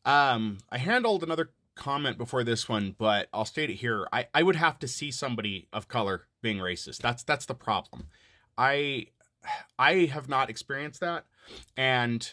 I handled another comment before this one, but I'll state it here. I would have to see somebody of color being racist. That's the problem. I I have not experienced that. And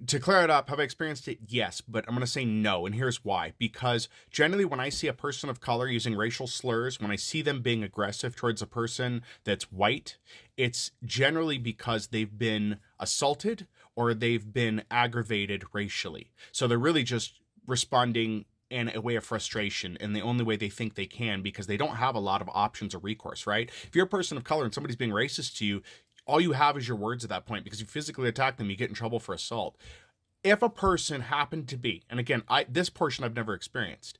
to clear it up, have I experienced it? Yes, but I'm going to say no, and here's why. Because generally, when I see a person of color using racial slurs, when I see them being aggressive towards a person that's white, it's generally because they've been assaulted or they've been aggravated racially. So they're really just responding in a way of frustration in the only way they think they can because they don't have a lot of options or recourse, right? If you're a person of color and somebody's being racist to you, all you have is your words at that point because you physically attack them, you get in trouble for assault. If a person happened to be, and again, this portion I've never experienced,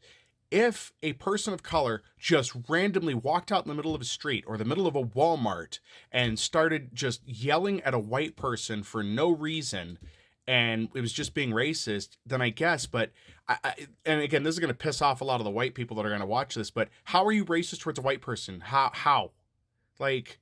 if a person of color just randomly walked out in the middle of a street or the middle of a Walmart and started just yelling at a white person for no reason and it was just being racist, then I guess, but and again, this is going to piss off a lot of the white people that are going to watch this, but how are you racist towards a white person? How? Like,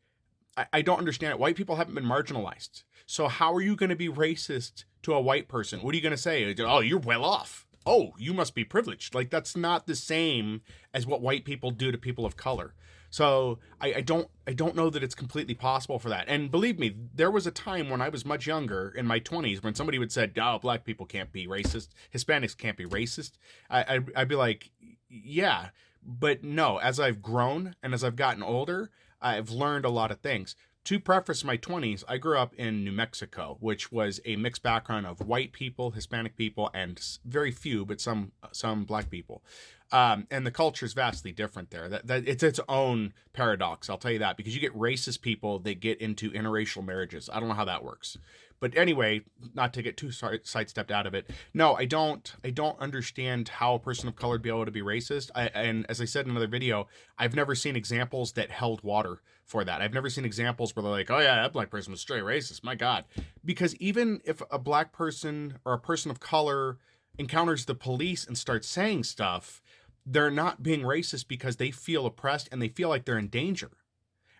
I don't understand it. White people haven't been marginalized. So how are you going to be racist to a white person? What are you going to say? Oh, you're well off. Oh, you must be privileged. Like, that's not the same as what white people do to people of color. So I don't know that it's completely possible for that. And believe me, there was a time when I was much younger in my 20s when somebody would say, "Oh, black people can't be racist. Hispanics can't be racist." I'd be like, "Yeah, but no." As I've grown and as I've gotten older, I've learned a lot of things. To preface my 20s, I grew up in New Mexico, which was a mixed background of white people, Hispanic people, and very few, but some black people. And the culture is vastly different there. That it's its own paradox, I'll tell you that, because you get racist people that get into interracial marriages. I don't know how that works. But anyway, not to get too sidestepped out of it. No, I don't. I don't understand how a person of color would be able to be racist. And as I said in another video, I've never seen examples that held water for that. I've never seen examples where they're like, "Oh yeah, that black person was straight racist." My God, because even if a black person or a person of color encounters the police and starts saying stuff, they're not being racist because they feel oppressed and they feel like they're in danger.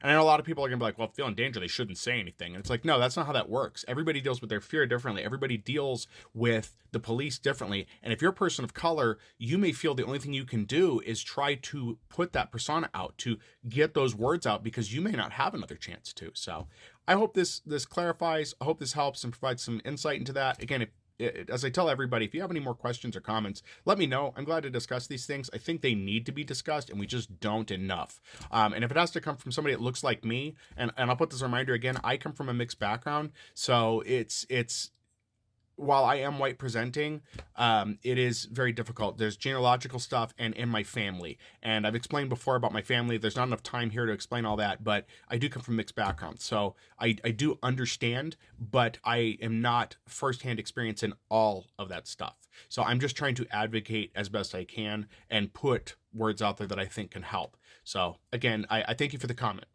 And I know a lot of people are going to be like, well, if they feel in danger, they shouldn't say anything. And it's like, no, that's not how that works. Everybody deals with their fear differently. Everybody deals with the police differently. And if you're a person of color, you may feel the only thing you can do is try to put that persona out, to get those words out, because you may not have another chance to. So I hope this clarifies. I hope this helps and provides some insight into that. Again, as I tell everybody, if you have any more questions or comments, let me know. I'm glad to discuss these things. I think they need to be discussed, and we just don't enough. And if it has to come from somebody that looks like me, and I'll put this reminder again, I come from a mixed background, so it's while I am white presenting, it is very difficult. There's genealogical stuff and in my family. And I've explained before about my family. There's not enough time here to explain all that, but I do come from mixed backgrounds. So I do understand, but I am not firsthand experience in all of that stuff. So I'm just trying to advocate as best I can and put words out there that I think can help. So again, I thank you for the comment.